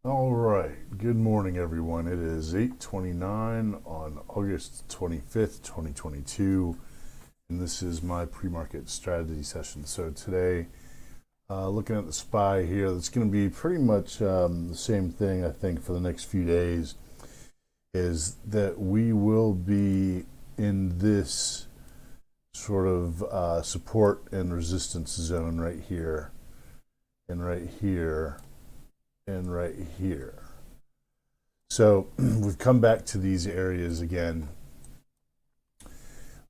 All right. Good morning, everyone. It is 8:29 on August 25th, 2022, and this is my pre-market strategy session. So today, looking at the SPY here, that's going to be pretty much the same thing, I think, for the next few days, is that we will be in this sort of support and resistance zone right here, and right here, and right here. So we've come back to these areas again.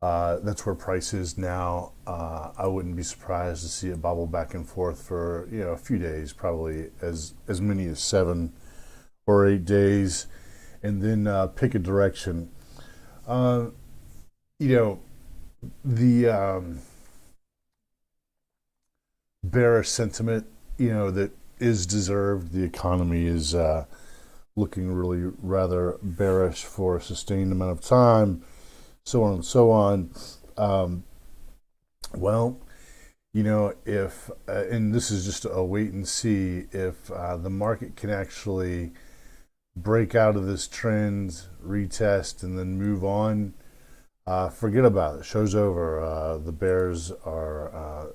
That's where price is now. I wouldn't be surprised to see it bobble back and forth for a few days, probably as many as 7 or 8 days, and then pick a direction. You know, the bearish sentiment, that is deserved. The economy is looking really rather bearish for a sustained amount of time, so on and so on. Well, if, and this is just a wait and see, if the market can actually break out of this trend, retest, and then move on, forget about it. Show's over. The bears are,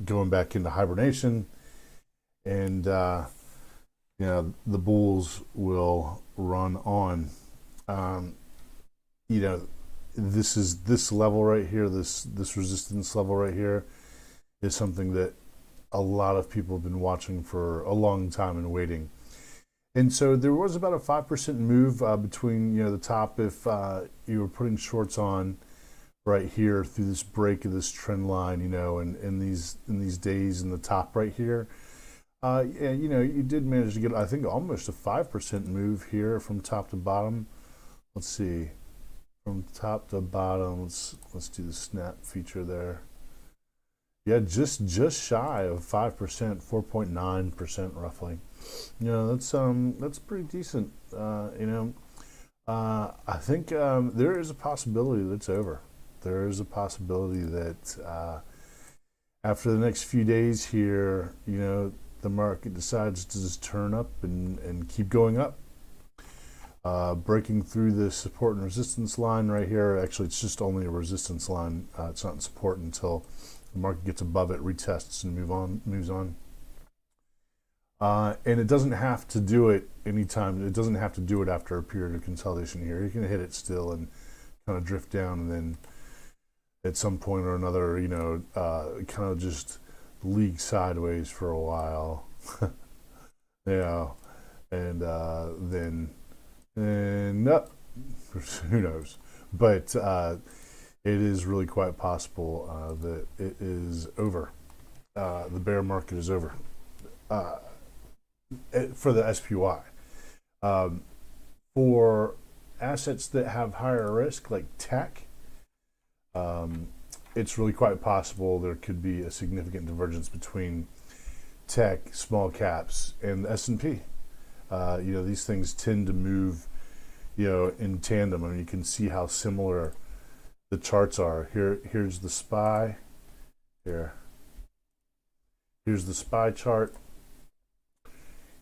going back into hibernation, and the bulls will run on. This level right here, this resistance level right here, is something that a lot of people have been watching for a long time and waiting. And so there was about a 5% move between the top, if you were putting shorts on right here through this break of this trend line, and in these days in the top right here. You did manage to get, I think, almost a 5% move here from top to bottom. Let's see, from top to bottom. Let's do the snap feature there. Yeah, just shy of 5%, 4.9% roughly. That's pretty decent. I think there is a possibility that it's over. There is a possibility that after the next few days here, the market decides to just turn up and keep going up. Breaking through this support and resistance line right here. Actually, it's just only a resistance line. It's not support until the market gets above it, retests, and moves on. And it doesn't have to do it anytime. It doesn't have to do it after a period of consolidation here. You can hit it still and kind of drift down, and then at some point or another, kind of just league sideways for a while. And then who knows? But it is really quite possible that it is over. The bear market is over for the SPY. For assets that have higher risk, like tech, it's really quite possible there could be a significant divergence between tech, small caps, and the S&P. These things tend to move, in tandem. I mean, you can see how similar the charts are. Here's the SPY. Here's the SPY chart.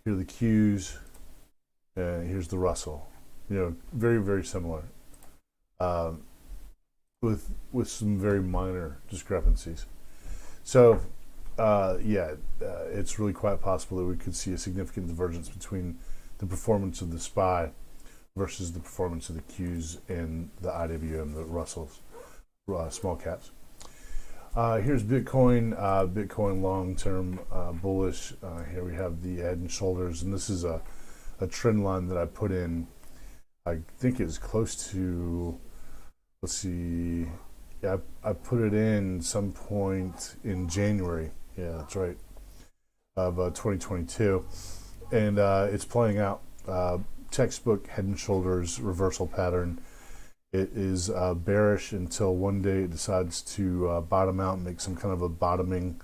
Here are the Qs. And here's the Russell. Very, very similar. With some very minor discrepancies. So, it's really quite possible that we could see a significant divergence between the performance of the SPY versus the performance of the Qs and the IWM, the Russells, small caps. Here's Bitcoin. Bitcoin long-term bullish. Here we have the head and shoulders, and this is a trend line that I put in. I think it was close to, let's see, yeah, I put it in some point in January. Yeah, that's right, of 2022, and it's playing out. Textbook head and shoulders reversal pattern. It is bearish until one day it decides to bottom out and make some kind of a bottoming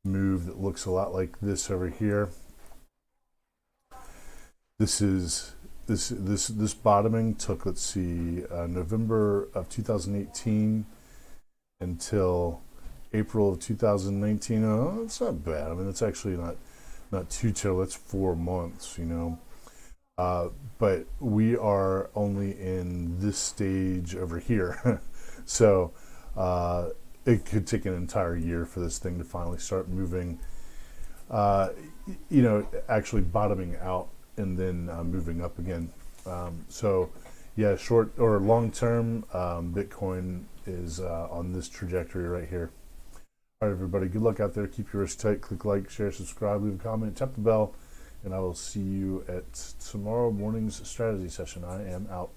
move that looks a lot like this over here. This bottoming took, let's see, November of 2018 until April of 2019. Oh, it's not bad. I mean, it's actually not too terrible. It's 4 months, But we are only in this stage over here. So it could take an entire year for this thing to finally start moving, actually bottoming out and then moving up again. So, yeah, short or long term, Bitcoin is on this trajectory right here. All right, everybody, good luck out there. Keep your wrists tight. Click like, share, subscribe, leave a comment, tap the bell, and I will see you at tomorrow morning's strategy session. I am out.